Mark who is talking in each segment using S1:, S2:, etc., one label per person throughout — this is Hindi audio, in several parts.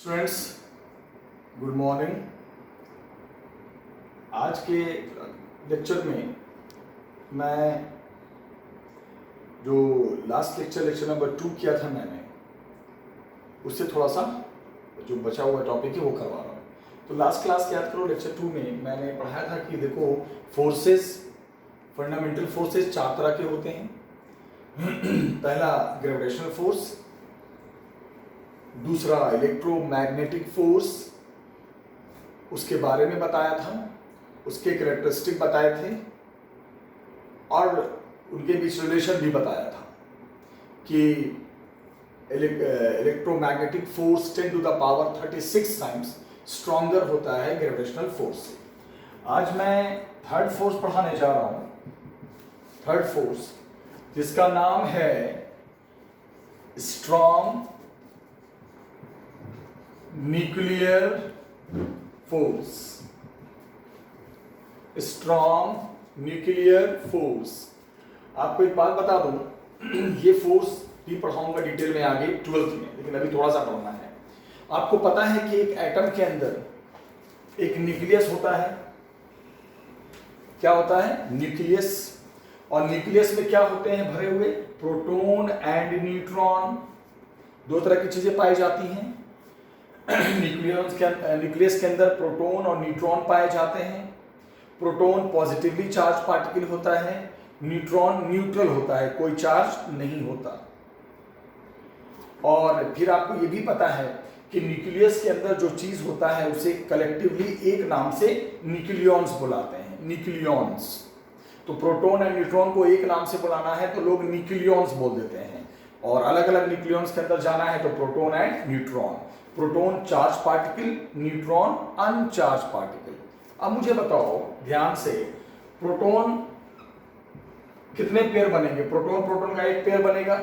S1: Students, good morning. आज के लेक्चर में मैं जो लास्ट लेक्चर नंबर 2 किया था मैंने, उससे थोड़ा सा जो बचा हुआ टॉपिक है वो करवा रहा हूँ। तो लास्ट क्लास याद करो, लेक्चर 2 में मैंने पढ़ाया था कि देखो फोर्सेस, फंडामेंटल फोर्सेस 4 तरह के होते हैं। पहला ग्रेविटेशनल फोर्स, दूसरा इलेक्ट्रोमैग्नेटिक फोर्स, उसके बारे में बताया था, उसके कैरेक्टरिस्टिक बताए थे और उनके बीच रिलेशन भी बताया था कि electromagnetic force 10 to the power 36 times stronger होता है ग्रेविटेशनल फोर्स से। आज मैं थर्ड फोर्स पढ़ाने जा रहा हूं, थर्ड फोर्स जिसका नाम है strong nuclear force. Strong nuclear force. आपको एक बात बता दूं, ये फोर्स भी पढ़ाऊंगा डिटेल में आगे 12th में, लेकिन अभी थोड़ा सा पढ़ना है। आपको पता है कि एक एटम के अंदर एक न्यूक्लियस होता है। क्या होता है? न्यूक्लियस। और न्यूक्लियस में क्या होते हैं भरे हुए? Proton and neutron. दो तरह की चीजें पाई जाती हैं न्यूक्लियस के अंदर प्रोटॉन और न्यूट्रॉन पाए जाते हैं। प्रोटॉन पॉजिटिवली चार्ज पार्टिकल होता है, न्यूट्रॉन न्यूट्रल होता है, कोई चार्ज नहीं होता। और फिर आपको ये भी पता है कि न्यूक्लियस के अंदर जो चीज होता है उसे कलेक्टिवली एक नाम से न्यूक्लियॉन्स बुलाते हैं, न्यूक्लियॉन्स। तो प्रोटॉन और न्यूट्रॉन को एक नाम से बुलाना है तो लोग न्यूक्लियॉन्स बोल देते हैं, और अलग अलग न्यूक्लियॉन्स के अंदर जाना है तो proton and neutron. Proton charge particle, neutron अनचार्ज particle. अब मुझे बताओ ध्यान से, प्रोटॉन कितने पेयर बनेंगे? प्रोटॉन प्रोटॉन का एक पेयर बनेगा,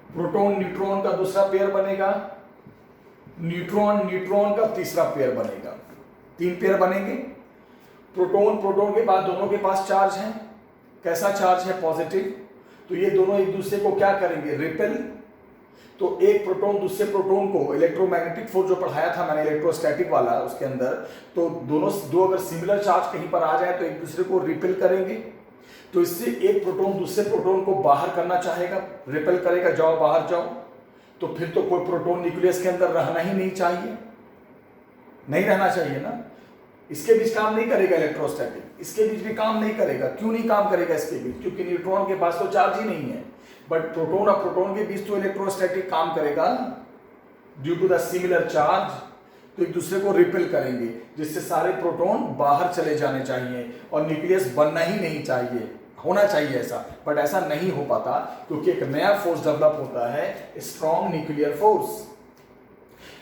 S1: प्रोटॉन न्यूट्रॉन का दूसरा पेयर बनेगा, न्यूट्रॉन न्यूट्रॉन का तीसरा पेयर बनेगा। 3 पेयर बनेंगे। प्रोटॉन प्रोटॉन के पास, दोनों के पास चार्ज है। कैसा चार्ज है? पॉजिटिव। तो ये दोनों एक दूसरे को क्या करेंगे? रिपेल। तो एक प्रोटॉन दूसरे प्रोटॉन को, इलेक्ट्रोमैग्नेटिक फोर्स जो पढ़ाया था मैंने इलेक्ट्रोस्टैटिक वाला, उसके अंदर तो दो अगर सिमिलर चार्ज कहीं पर आ जाए तो एक दूसरे को रिपेल करेंगे। तो इससे एक प्रोटॉन दूसरे प्रोटॉन को बाहर करना चाहेगा, रिपेल करेगा, जाओ बाहर जाओ। तो फिर तो कोई प्रोटॉन न्यूक्लियस के अंदर रहना ही नहीं चाहिए, नहीं रहना चाहिए ना। इसके बीच काम नहीं करेगा इलेक्ट्रोस्टैटिक, इसके बीच भी काम नहीं करेगा। क्यों नहीं काम करेगा इसके बीच? क्योंकि न्यूट्रॉन के पास तो चार्ज ही नहीं है। बट प्रोटॉन और प्रोटॉन के बीच तो इलेक्ट्रोस्टैटिक काम करेगा due to the similar charge. तो एक दूसरे को रिपेल करेंगे, जिससे सारे प्रोटॉन बाहर चले जाने चाहिए और न्यूक्लियस बनना ही नहीं चाहिए, होना चाहिए ऐसा। बट ऐसा नहीं हो पाता क्योंकि एक नया फोर्स डेवलप होता है, स्ट्रॉन्ग न्यूक्लियर फोर्स।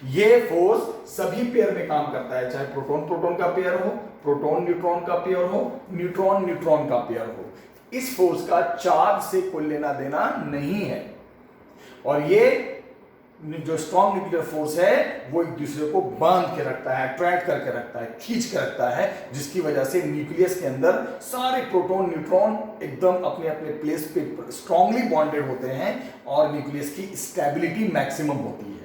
S1: ये फोर्स सभी पेयर में काम करता है, चाहे प्रोटॉन प्रोटॉन का पेयर हो, प्रोटॉन न्यूट्रॉन का पेयर हो, न्यूट्रॉन न्यूट्रॉन का पेयर हो। इस फोर्स का चार्ज से कोई लेना देना नहीं है। और ये जो स्ट्रॉन्ग न्यूक्लियर फोर्स है वो एक दूसरे को बांध के रखता है, अट्रैक्ट करके रखता है, खींच के रखता है, जिसकी वजह से न्यूक्लियस के अंदर सारे प्रोटॉन न्यूट्रॉन एकदम अपने अपने प्लेस पे स्ट्रांगली बॉन्डेड होते हैं और न्यूक्लियस की स्टेबिलिटी मैक्सिमम होती है।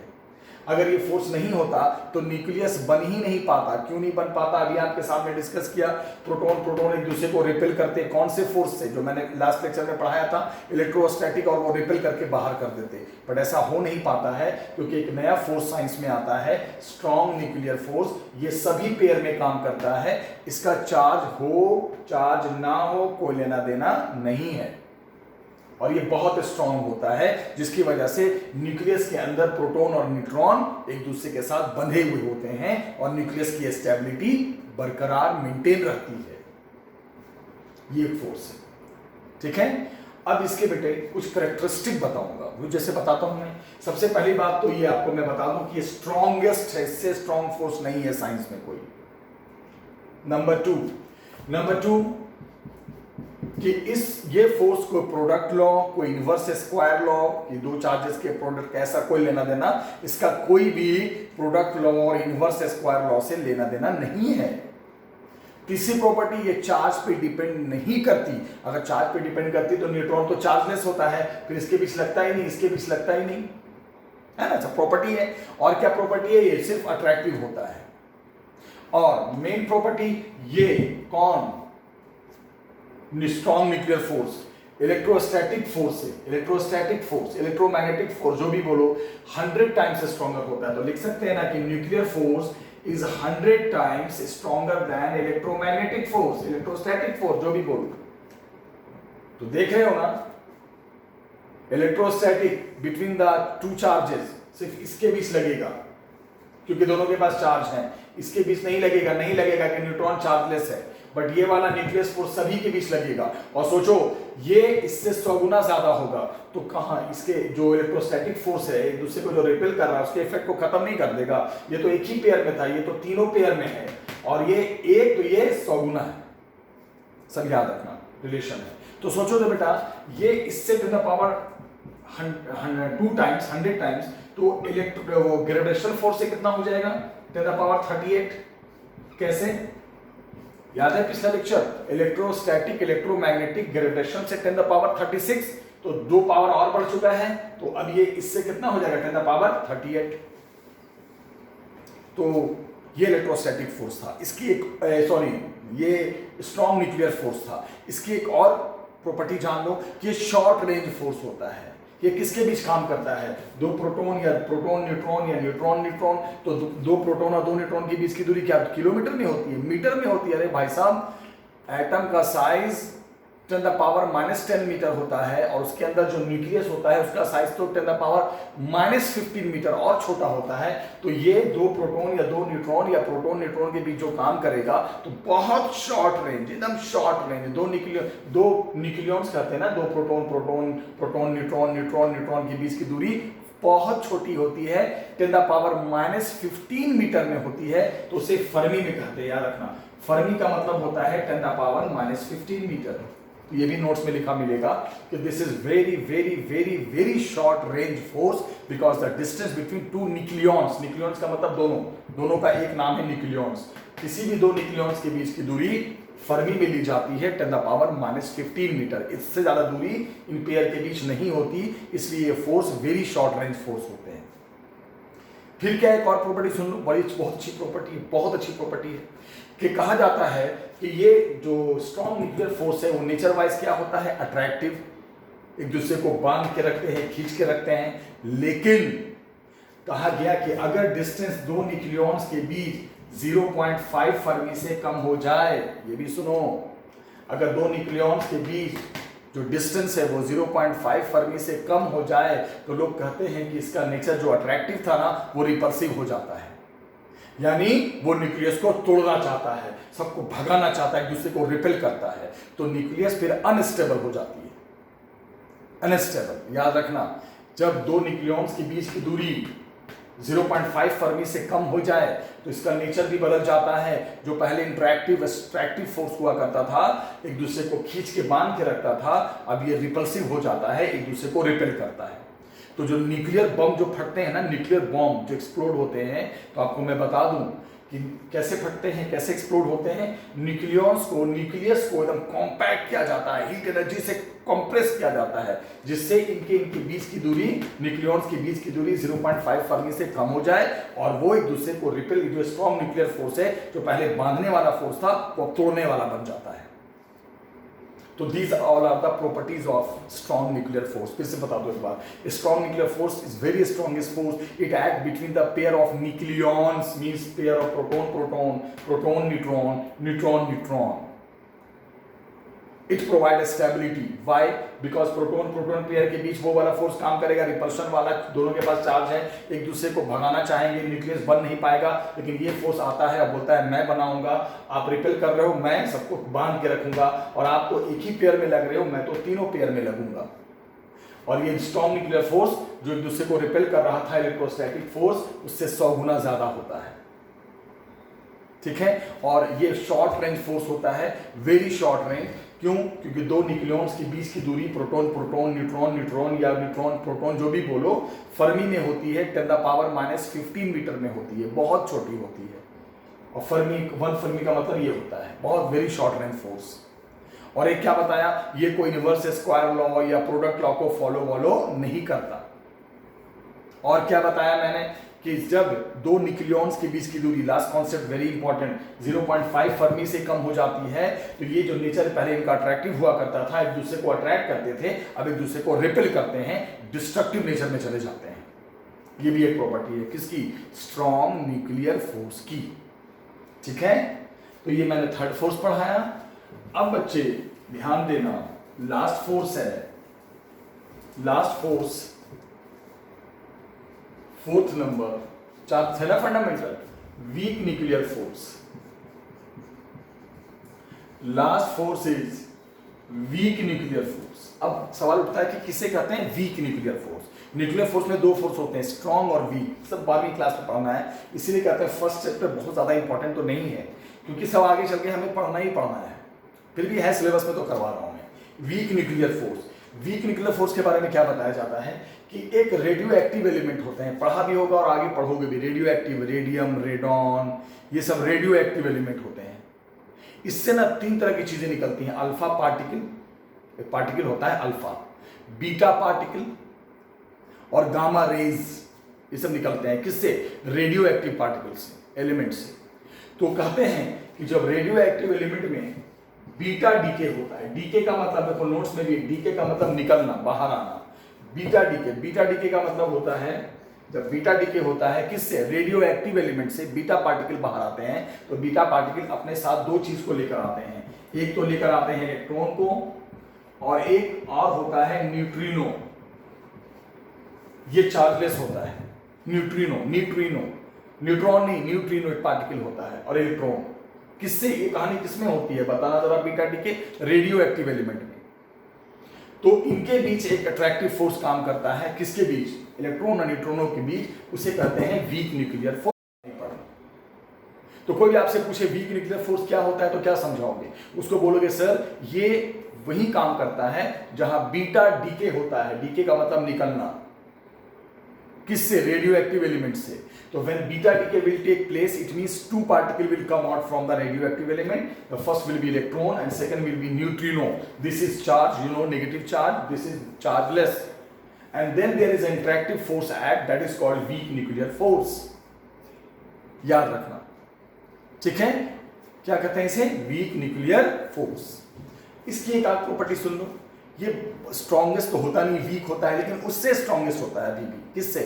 S1: अगर ये फोर्स नहीं होता तो न्यूक्लियस बन ही नहीं पाता। क्यों नहीं बन पाता? अभी आपके सामने डिस्कस किया, प्रोटॉन प्रोटॉन एक दूसरे को रिपेल करते। कौन से फोर्स से? जो मैंने लास्ट लेक्चर में पढ़ाया था, इलेक्ट्रोस्टैटिक, और वो रिपेल करके बाहर कर देते। बट ऐसा हो नहीं पाता है क्योंकि एक नया फोर्स साइंस में आता है, स्ट्रॉन्ग न्यूक्लियर फोर्स। ये सभी पेयर में काम करता है। इसका चार्ज हो चार्ज ना हो कोई लेना देना नहीं है, और ये बहुत स्ट्रांग होता है, जिसकी वजह से न्यूक्लियस के अंदर प्रोटॉन और न्यूट्रॉन एक दूसरे के साथ बंधे हुए होते हैं और न्यूक्लियस की स्टेबिलिटी बरकरार मेंटेन रहती है। ये एक फोर्स है, ठीक है। अब इसके बेटे कुछ कैरेक्टरिस्टिक बताऊंगा, वो जैसे बताता हूं मैं। सबसे पहली बात तो ये आपको मैं बता दूं कि ये स्ट्रॉन्गेस्ट है, इससे स्ट्रॉन्ग फोर्स नहीं है साइंस में कोई। नंबर टू कि ये फोर्स कोई प्रोडक्ट लॉ, कोई इनवर्स स्क्वायर लॉ कि दो चार्जेस के प्रोडक्ट, ऐसा कोई लेना देना इसका कोई भी प्रोडक्ट लॉ और इनवर्स स्क्वायर लॉ से लेना देना नहीं है। तीसरी प्रॉपर्टी, ये चार्ज पे डिपेंड नहीं करती। अगर चार्ज पे डिपेंड करती तो न्यूट्रॉन तो चार्जलेस होता है, फिर इसके बीच लगता ही नहीं, इसके बीच लगता ही नहीं। है ना, सब प्रॉपर्टी है। और क्या प्रॉपर्टी है, ये सिर्फ अट्रैक्टिव होता है। और मेन प्रॉपर्टी ये कौन, strong nuclear force, electrostatic force से, इलेक्ट्रोस्टैटिक फोर्स, इलेक्ट्रोमैग्नेटिक फोर्स जो भी बोलो 100 टाइम्स स्ट्रॉन्गर होता है। तो लिख सकते हैं ना कि nuclear force is 100 times stronger than electromagnetic force, electrostatic force जो भी बोलो। तो देख रहे हो ना, electrostatic between the two charges सिर्फ इसके बीच लगेगा क्योंकि दोनों के पास चार्ज है, इसके बीच नहीं लगेगा, नहीं लगेगा कि न्यूट्रॉन चार्जलेस है। बट ये वाला न्यूक्लियस फोर्स सभी के बीच लगेगा। और सोचो ये इससे 100 गुना ज्यादा होगा, तो कहां इसके जो इलेक्ट्रोस्टैटिक फोर्स है एक दूसरे को जो रिपेल कर रहा है उसके इफेक्ट को खत्म नहीं कर देगा। ये तो एक ही पेयर में था, ये तो तीनों पेयर में है, और ये एक तो ये 100 गुना है। सब याद रखना, रिलेशन है। तो सोचो तो बेटा ये इससे to the power 2 times 100 times, तो वो ग्रेविटेशनल फोर्स से कितना हो जाएगा, 10 द पावर 38। कैसे याद है पिछला लेक्चर, इलेक्ट्रोस्टैटिक, इलेक्ट्रोमैग्नेटिक, ग्रेविटेशन से 10 द पावर 36, तो 2 पावर और बढ़ चुका है। तो अब ये इससे कितना हो जाएगा, 10 द पावर 38। तो ये इलेक्ट्रोस्टैटिक फोर्स था। इसकी एक ये स्ट्रॉन्ग न्यूक्लियर फोर्स था। इसकी एक और प्रॉपर्टी जान लो कि ये शॉर्ट रेंज फोर्स होता है। ये किसके बीच काम करता है, दो प्रोटॉन या प्रोटॉन न्यूट्रॉन या न्यूट्रॉन न्यूट्रॉन। तो दो प्रोटॉन और दो न्यूट्रॉन के बीच की दूरी क्या किलोमीटर में होती है, मीटर में होती है। अरे भाई साहब, एटम का साइज 10 द पावर -10 मीटर होता है, और उसके अंदर जो न्यूक्लियस होता है उसका साइज तो 10 द पावर -15 मीटर और छोटा होता है। तो ये दो प्रोटॉन या दो न्यूट्रॉन या प्रोटॉन न्यूट्रॉन के बीच जो काम करेगा तो बहुत शॉर्ट रेंज, एकदम शॉर्ट रेंज, दो न्यूक्लियॉन्स कहते हैं ना, दो proton proton proton neutron neutron neutron के बीच की दूरी बहुत छोटी होती है, 10 द पावर -15 मीटर में होती है। तो उसे फर्मी में कहते हैं, याद रखना। फर्मी का मतलब होता है 10 द पावर -15 मीटर। तो ये भी नोट्स में लिखा मिलेगा कि this is very very very very short range force because the distance between two nucleons, nucleons का मतलब दोनों का एक नाम है न्यूक्लियॉन्स। किसी भी दो न्यूक्लियॉन्स के बीच की दूरी फर्मी में ली जाती है 10 द पावर -15 मीटर। इससे ज्यादा दूरी इन पेयर के बीच नहीं होती, इसलिए ये force very short range force होते हैं। फिर क्या एक और प्रॉपर्टी सुन लो, बहुत अच्छी प्रॉपर्टी है, बहुत अच्छी प्रॉपर्टी है कि कहा जाता है कि ये जो स्ट्रॉन्ग न्यूक्लियर फोर्स है वो नेचर वाइज क्या होता है, अट्रैक्टिव, एक दूसरे को बांध के रखते हैं, खींच के रखते हैं। लेकिन कहा गया कि अगर डिस्टेंस दो न्यूक्लियॉन्स के बीच 0.5 फर्मी से कम हो जाए, ये भी सुनो, अगर दो न्यूक्लियॉन्स के बीच जो डिस्टेंस है वो 0.5 फर्मी से कम हो जाए तो लोग कहते हैं कि इसका नेचर जो अट्रैक्टिव था ना वो रिपल्सिव हो जाता है, यानी वो न्यूक्लियस को तोड़ना चाहता है, सबको भगाना चाहता है, एक दूसरे को रिपेल करता है। तो न्यूक्लियस फिर अनस्टेबल हो जाती है, अनस्टेबल। याद रखना, जब दो न्यूक्लियॉन्स के बीच की दूरी 0.5 फर्मी से कम हो जाए तो इसका नेचर भी बदल जाता है। जो पहले इंटरैक्टिव एक्सट्रैक्टिव फोर्स हुआ करता था, एक दूसरे को खींच के बांध के रखता था, अब ये रिपल्सिव हो जाता है, एक दूसरे को रिपेल करता है। तो जो न्यूक्लियर बम जो फटते हैं ना, न्यूक्लियर बम जो एक्सप्लोड होते हैं, तो आपको मैं बता दूं कि कैसे फटते हैं, कैसे एक्सप्लोड होते हैं। न्यूक्लियस को एकदम कॉम्पैक्ट किया जाता है, हीट एनर्जी से कंप्रेस किया जाता है, जिससे इनके बीच की दूरी, न्यूक्लियॉन्स के बीच की दूरी 0.5 फर्मी से कम हो जाए, और वो एक दूसरे को रिपेल, जो स्ट्रॉन्ग न्यूक्लियर फोर्स है, जो पहले बांधने वाला फोर्स था, वो तोड़ने वाला बन जाता है। तो these all are the properties of strong nuclear force। फिर से बता दो एक बार, strong nuclear force is very strongest force, it act between the pair of nucleons, means pair of proton proton, proton neutron, neutron neutron। It provides stability, why? Because proton proton pair के बीच वो वाला फोर्स काम करेगा, रिपल्शन वाला, दोनों के पास चार्ज है, एक दूसरे को भगाना चाहेंगे, न्यूक्लियस बन नहीं पाएगा, लेकिन ये फोर्स आता है, अब बोलता है मैं बनाऊंगा, आप रिपेल कर रहे हो, मैं सबको बांध के रखूंगा, और आप तो एक ही पेयर में लग रहे हो, मैं तो तीनों पेयर में लगूंगा। और ये स्ट्रॉन्ग न्यूक्लियर फोर्स जो एक दूसरे को रिपेल कर रहा था, इलेक्ट्रोस्टैटिक फोर्स, उससे 100 गुना ज्यादा होता है, ठीक है। और ये शॉर्ट रेंज फोर्स होता है, वेरी शॉर्ट रेंज। क्यों? क्योंकि दो न्यूक्लियॉन्स के बीच की दूरी प्रोटॉन प्रोटॉन न्यूट्रॉन न्यूट्रॉन या न्यूट्रॉन प्रोटॉन जो भी बोलो, फर्मी में होती है, 10 द पावर -15 मीटर में होती है, बहुत छोटी होती है। और फर्मी, 1 फर्मी का मतलब ये होता है बहुत वेरी शॉर्ट रेंज फोर्स। और एक क्या बताया, ये कोई यूनिवर्स स्क्वायर लॉ या प्रोडक्ट लॉ को फॉलो नहीं करता। और क्या बताया मैंने कि जब दो न्यूक्लियॉन्स के बीच की दूरी, last concept very important, 0.5 Fermi से कम हो जाती है तो ये जो नेचर पहले इनका अट्रैक्टिव हुआ करता था, एक दूसरे को अट्रैक्ट करते थे, अब एक दूसरे को रिपेल करते हैं, डिस्ट्रक्टिव नेचर में चले जाते हैं। ये भी एक प्रॉपर्टी है किसकी? स्ट्रॉन्ग न्यूक्लियर फोर्स की। ठीक है, तो ये मैंने थर्ड फोर्स पढ़ाया। अब बच्चे ध्यान देना, लास्ट फोर्स है, लास्ट फोर्स फोर्थ नंबर, पहला fundamental, week nuclear force. Last force is weak nuclear force. अब सवाल उठता है कि किसे कहते हैं week nuclear force? Nuclear force में दो फोर्स होते हैं, स्ट्रॉन्ग और वीक। सब 12वीं क्लास में पढ़ना है, इसीलिए कहते हैं फर्स्ट चैप्टर बहुत ज्यादा इंपॉर्टेंट तो नहीं है, क्योंकि सब आगे चल के हमें पढ़ना ही पढ़ना है, फिर भी है सिलेबस में तो करवा रहा हूं मैं। Week nuclear force, week nuclear force के बारे में क्या बताया जाता है कि एक रेडियो एक्टिव एलिमेंट होते हैं, पढ़ा भी होगा और आगे पढ़ोगे भी, रेडियो एक्टिव, रेडियम, रेडॉन, ये सब रेडियो एक्टिव एलिमेंट होते हैं। इससे ना 3 तरह की चीजें निकलती हैं, अल्फा पार्टिकल, एक पार्टिकल होता है अल्फा, बीटा पार्टिकल और गामा रेज, ये सब निकलते हैं किससे? रेडियो एक्टिव पार्टिकल से, एलिमेंट से। तो कहते हैं कि जब रेडियो एक्टिव एलिमेंट में बीटा डीके होता है, डीके का मतलब देखो नोट्स में भी, डीके का मतलब निकलना, बाहर आना, बीटा डीके, बीटा डीके का मतलब होता है, जब बीटा डीके होता है किससे? रेडियो एक्टिव एलिमेंट से बीटा पार्टिकल बाहर आते हैं, तो बीटा पार्टिकल अपने साथ दो चीज को लेकर आते हैं, एक तो लेकर आते हैं इलेक्ट्रॉन को और एक और होता है न्यूट्रिनो, ये चार्जलेस होता है, न्यूट्रिनो, न्यूट्रिनो, न्यूट्रॉन नहीं, न्यूट्रिनो एक पार्टिकल होता है, और इलेक्ट्रॉन किससे, ये कहानी किसमें होती है बताना जरा, beta decay radio active element में। तो इनके बीच एक अट्रैक्टिव फोर्स काम करता है, किसके बीच? इलेक्ट्रॉन और न्यूट्रॉनों के बीच, उसे कहते हैं वीक न्यूक्लियर फोर्स। तो कोई भी आपसे पूछे वीक न्यूक्लियर फोर्स क्या होता है तो क्या समझाओगे? उसको बोलोगे सर ये वही काम करता है जहां बीटा डीके होता है, डीके का मतलब निकलना, किससे? रेडियो एक्टिव एलिमेंट से। तो when beta decay will take place, it means two particle will come out from the radioactive element. The first will be electron and second will be neutrino. This is charge, you know, negative charge. This is chargeless. And then there is an interactive force act that is called weak nuclear force. याद रखना, ठीक है? क्या कहते हैं इसे? Week nuclear force. इसकी एक आध प्रॉपर्टी सुन लो, ये स्ट्रॉन्गेस्ट तो होता नहीं, वीक होता है, लेकिन उससे स्ट्रॉन्गेस्ट होता है अभी भी। किससे?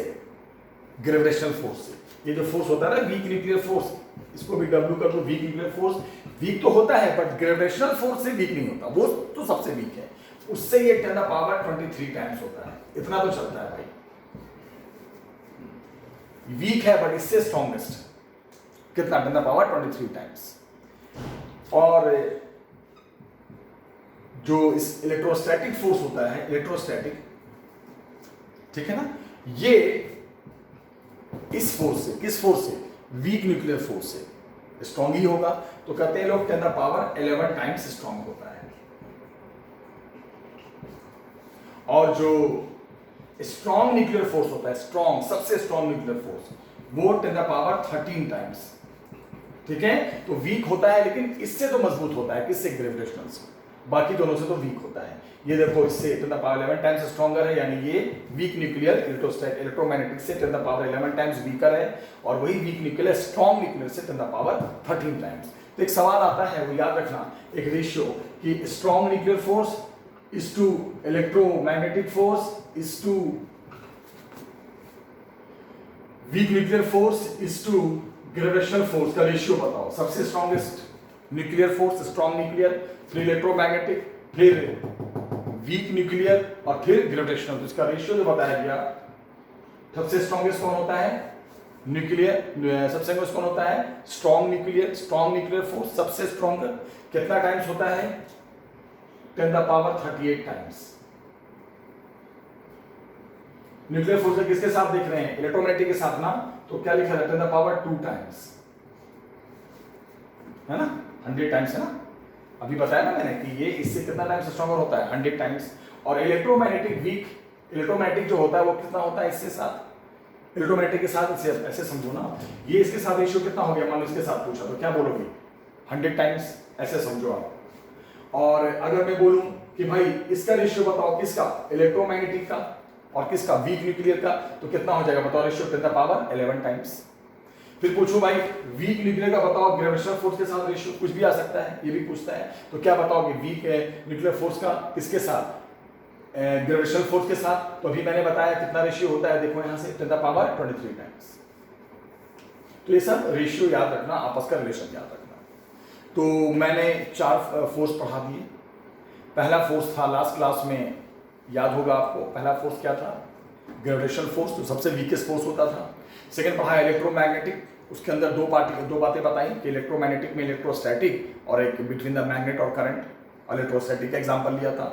S1: ग्रेविटेशनल फोर्स से। ये जो फोर्स होता है ना वीक न्यूक्लियर फोर्स, इसको भी डब्ल्यू कर दो, वीक न्यूक्लियर फोर्स। वीक तो होता है बट ग्रेविटेशनल फोर्स से वीक नहीं होता, वो तो सबसे वीक है, उससे ये 10⁻23 टाइम्स होता है, इतना तो चलता है भाई। वीक है बट इससे स्ट्रॉन्गेस्ट, कितना? 10⁻23 टाइम्स। और जो इस इलेक्ट्रोस्टैटिक फोर्स होता है, इलेक्ट्रोस्टैटिक, ठीक है ना, ये इस फोर्स से, किस फोर्स से? वीक न्यूक्लियर फोर्स से स्ट्रॉन्ग ही होगा। तो कहते हैं लोग 10⁻11 टाइम्स स्ट्रॉन्ग होता है। और जो स्ट्रॉन्ग न्यूक्लियर फोर्स होता है, स्ट्रॉन्ग, सबसे स्ट्रॉन्ग न्यूक्लियर फोर्स, वो 10⁻13 टाइम्स। ठीक है, तो वीक होता है लेकिन इससे तो मजबूत होता है, किससे? ग्रेविटेशनल से। बाकी दोनों से तो वीक होता है। ये देखो इससे 10⁻11 टाइम्स स्ट्रॉन्गर है, यानी ये वीक न्यूक्लियर इलेक्ट्रोमैग्नेटिक से 10⁻11 टाइम्स वीकर है, और वही वीक न्यूक्लियर स्ट्रॉन्ग न्यूक्लियर से 10⁻13 टाइम्स। तो एक सवाल आता है, वो याद रखना, एक रेशियो कि strong nuclear force is to electromagnetic force is to weak nuclear force is to gravitational force का रेशियो बताओ। सबसे strongest nuclear force strong nuclear, फिर इलेक्ट्रोमैग्नेटिक, फिर वीक न्यूक्लियर और फिर ग्रेविटेशनल। तो इसका रेशियो जो बताया गया, सबसे स्ट्रॉन्गेस्ट कौन होता है? न्यूक्लियर। सबसे स्ट्रॉन्गेस्ट कौन होता है? Strong nuclear. Strong nuclear force सबसे स्ट्रॉन्गर कितना टाइम्स होता है? 10⁻38 टाइम्स। न्यूक्लियर फोर्स किसके साथ देख रहे हैं? इलेक्ट्रोमैग्नेटिक के साथ ना, तो क्या लिखा है? 10⁻2 टाइम्स, है ना, 100 टाइम्स है ना। अभी बताया ना मैंने कि ये इससे कितना टाइम्स स्ट्रॉन्गर होता है? 100 टाइम्स। और इलेक्ट्रोमैग्नेटिक वीक, इलेक्ट्रोमैग्नेटिक जो होता है वो कितना होता है इससे साथ? इलेक्ट्रोमैग्नेटिक के साथ इसे ऐसे समझो ना, ये इसके साथ रेशियो कितना हो गया? मान लो इसके साथ पूछा तो क्या बोलोगे? 100 टाइम्स, ऐसे समझो आप। और अगर मैं बोलूं कि भाई इसका रेशियो बताओ, किसका? इलेक्ट्रोमैग्नेटिक का और किसका, वीक न्यूक्लियर का, तो कितना हो जाएगा बताओ रेशियो, 10 पावर 11 टाइम्स। फिर पूछूं भाई वीक न्यूक्लियर का बताओ ग्रेविटेशनल फोर्स के साथ रेशियो, कुछ भी आ सकता है, ये भी पूछता है, तो क्या बताओगे वीक न्यूक्लियर फोर्स का किसके साथ, ग्रेविटेशनल फोर्स के साथ। तो अभी मैंने बताया कितना रेशियो होता है, देखो यहां से 10 पावर 23 टाइम्स। तो ये सब रेशियो याद रखना, आपस का रिलेशन याद रखना। तो मैंने 4 फोर्स पढ़ा दिए। पहला फोर्स था लास्ट क्लास में, याद होगा आपको, पहला फोर्स क्या था, ग्रेविटेशनल फोर्स, तो सबसे वीकेस्ट फोर्स होता था। सेकंड पढ़ा इलेक्ट्रोमैग्नेटिक, उसके अंदर दो बातें बताई कि इलेक्ट्रोमैग्नेटिक में इलेक्ट्रोस्टैटिक और एक बिटवीन द मैग्नेट और करंट, इलेक्ट्रोस्टैटिक का एग्जांपल लिया था।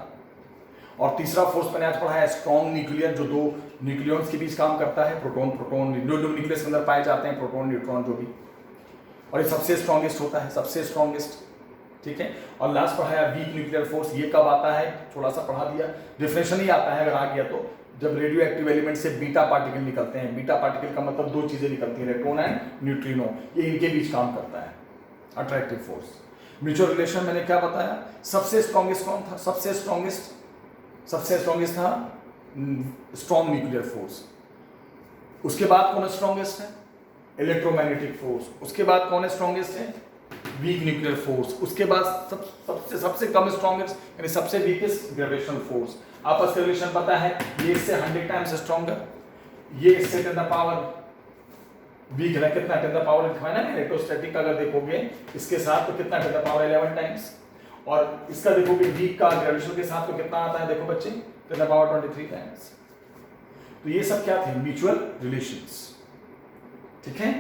S1: और तीसरा फोर्स मैंने आज पढ़ा है स्ट्रॉन्ग न्यूक्लियर, जो दो न्यूक्लियॉन्स के बीच काम करता है, प्रोटॉन जो न्यूक्लियस के अंदर पाए जाते हैं, प्रोटॉन न्यूट्रॉन जो भी, और ये सबसे स्ट्रॉन्गेस्ट होता है, सबसे स्ट्रॉन्गेस्ट, ठीक है। और लास्ट पढ़ाया वीक न्यूक्लियर फोर्स, ये कब आता है, थोड़ा सा पढ़ा दिया, डिफिनेशन ही आता है अगर आ गया तो, जब रेडियो एक्टिव एलिमेंट से बीटा पार्टिकल निकलते हैं। बीटा पार्टिकल का मतलब दो चीजें निकलती हैं, इलेक्ट्रॉन एंड न्यूट्रिनो, ये इनके बीच काम करता है, अट्रैक्टिव फोर्स। म्यूचुअल रिलेशन मैंने क्या बताया, सबसे स्ट्रॉन्गेस्ट कौन था, सबसे स्ट्रॉन्गेस्ट था स्ट्रॉन्ग न्यूक्लियर फोर्स। उसके बाद कौन स्ट्रॉन्गेस्ट है, इलेक्ट्रोमैग्नेटिक फोर्स। उसके बाद कौन स्ट्रॉन्गेस्ट है, वीक न्यूक्लियर फोर्स। उसके बाद सबसे कम स्ट्रॉन्गेस्ट यानी सबसे वीकेस्ट ग्रेविटेशनल फोर्स। आपस का रिलेशन पता है, ये इससे 100 टाइम्स स्ट्रॉन्गर, ये इससे 10 पावर वीक है, कितना 10 पावर लिखवाया ना इलेक्ट्रोस्टैटिक का, अगर देखोगे इसके साथ तो कितना 10 पावर 11 टाइम्स, और इसका देखोगे वीक का ग्रेविटेशन के साथ तो कितना आता है, देखो बच्चे 10 पावर 23 टाइम्स। तो ये सब क्या थे, म्यूचुअल रिलेशंस, ठीक है।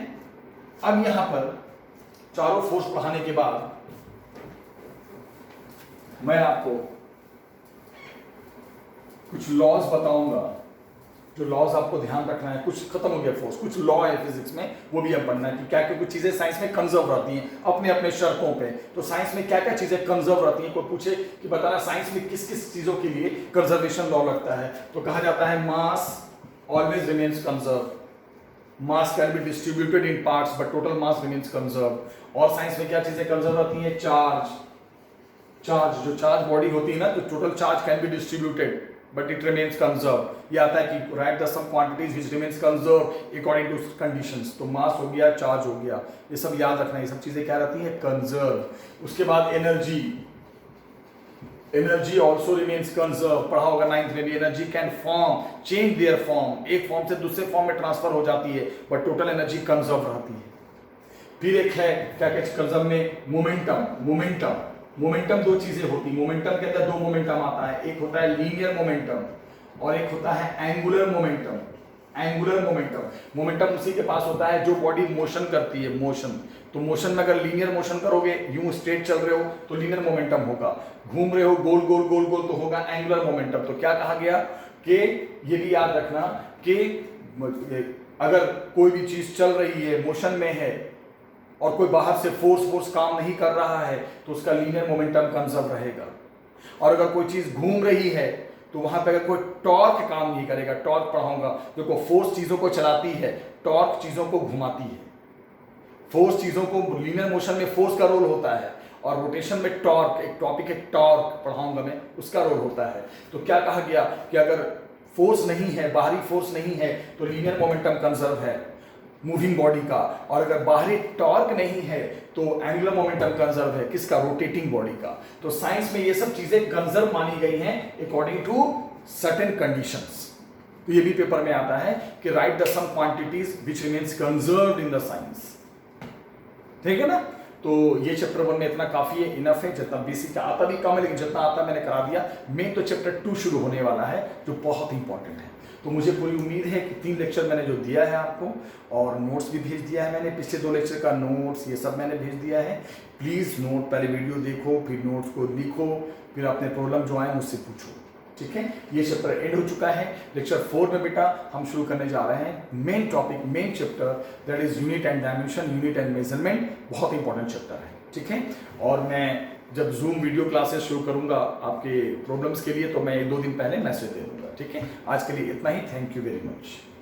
S1: अब यहां पर चारों फोर्स पढ़ाने के बाद मैं आपको कुछ लॉज बताऊंगा, जो लॉज आपको ध्यान रखना है। कुछ खत्म हो गया फोर्स, कुछ लॉ है फिजिक्स में, वो भी हम पढ़ना है कि क्या क्या कुछ चीजें साइंस में कंजर्व रहती हैं अपने अपने शर्तों पे। तो साइंस में क्या क्या चीजें कंजर्व रहती हैं, कोई पूछे कि बताना साइंस में किस किस चीजों के लिए कंजर्वेशन लॉ लगता है, तो कहा जाता है mass always remains conserve, mass can be distributed in parts but total mass remains conserve. और साइंस में क्या चीजें कंजर्व रहती हैं, चार्ज जो चार्ज बॉडी होती है ना, तो total charge can be distributed but it remains conserve. ये आता है कि right the sum quantities which remains conserve according to conditions. तो मास हो गया, चार्ज हो गया, ये सब याद रखना, ये सब चीजें क्या रहती है, कंजर्व। उसके बाद एनर्जी ऑल्सो रिमेन्स कंजर्व, पढ़ा होगा 9th में भी, energy can form change their form, एक फॉर्म से दूसरे फॉर्म में ट्रांसफर हो जाती है बट टोटल एनर्जी कंजर्व रहती है। फिर एक है क्या कहते कंजर्व में मोमेंटम दो चीजें होती है, मोमेंटम के अंदर दो मोमेंटम आता है, एक होता है लीनियर मोमेंटम और एक होता है एंगुलर मोमेंटम। मोमेंटम उसी के पास होता है जो बॉडी मोशन करती है, मोशन। तो मोशन में अगर लीनियर मोशन करोगे, यूं स्ट्रेट चल रहे हो तो लीनियर मोमेंटम होगा, घूम रहे हो गोल गोल गोल गोल तो होगा एंगुलर मोमेंटम। तो क्या कहा गया कि ये भी याद रखना कि अगर कोई भी चीज चल रही है, मोशन में है और कोई बाहर से फोर्स काम नहीं कर रहा है तो उसका लीनियर मोमेंटम कंजर्व रहेगा। और अगर कोई चीज घूम रही है तो वहां पे अगर कोई टॉर्क काम नहीं करेगा, टॉर्क पढ़ाऊंगा, देखो फोर्स चीजों को चलाती है, टॉर्क चीजों को घुमाती है। फोर्स चीजों को, लीनियर मोशन में फोर्स का रोल होता है और रोटेशन में टॉर्क, एक टॉपिक है टॉर्क पढ़ाऊंगा मैं, उसका रोल होता है। तो क्या कहा गया कि अगर फोर्स नहीं है, बाहरी फोर्स नहीं है तो लीनियर मोमेंटम कंजर्व है मूविंग बॉडी का, और अगर बाहरी टॉर्क नहीं है तो एंगुलर मोमेंटम कंजर्व है, किसका, रोटेटिंग बॉडी का। तो साइंस में ये सब चीजें कंजर्व मानी गई हैं अकॉर्डिंग टू सर्टेन कंडीशंस। तो ये भी पेपर में आता है कि right the sum quantities which remains conserved in the science, ठीक है ना। तो ये चैप्टर 1 में इतना काफी है, इनफ है, जितना बेसिक आता भी कम है लेकिन जितना आता मैंने करा दिया। मेन तो चैप्टर 2 शुरू होने वाला है जो बहुत इंपॉर्टेंट है। तो मुझे पूरी उम्मीद है कि 3 लेक्चर मैंने जो दिया है आपको, और नोट्स भी भेज दिया है मैंने, पिछले 2 लेक्चर का नोट्स ये सब मैंने भेज दिया है। प्लीज़ नोट, पहले वीडियो देखो, फिर नोट्स को लिखो, फिर अपने प्रॉब्लम जो आए मुझसे पूछो, ठीक है। ये चैप्टर एंड हो चुका है। लेक्चर 4 में बेटा हम शुरू करने जा रहे हैं main topic, main chapter, that is unit and dimension, unit and measurement. बहुत इंपॉर्टेंट चैप्टर है, ठीक है। और मैं जब जूम वीडियो क्लासेस शुरू करूंगा आपके प्रॉब्लम्स के लिए तो मैं 1-2 दिन पहले मैसेज दे दूंगा, ठीक है। आज के लिए इतना ही, थैंक यू वेरी मच।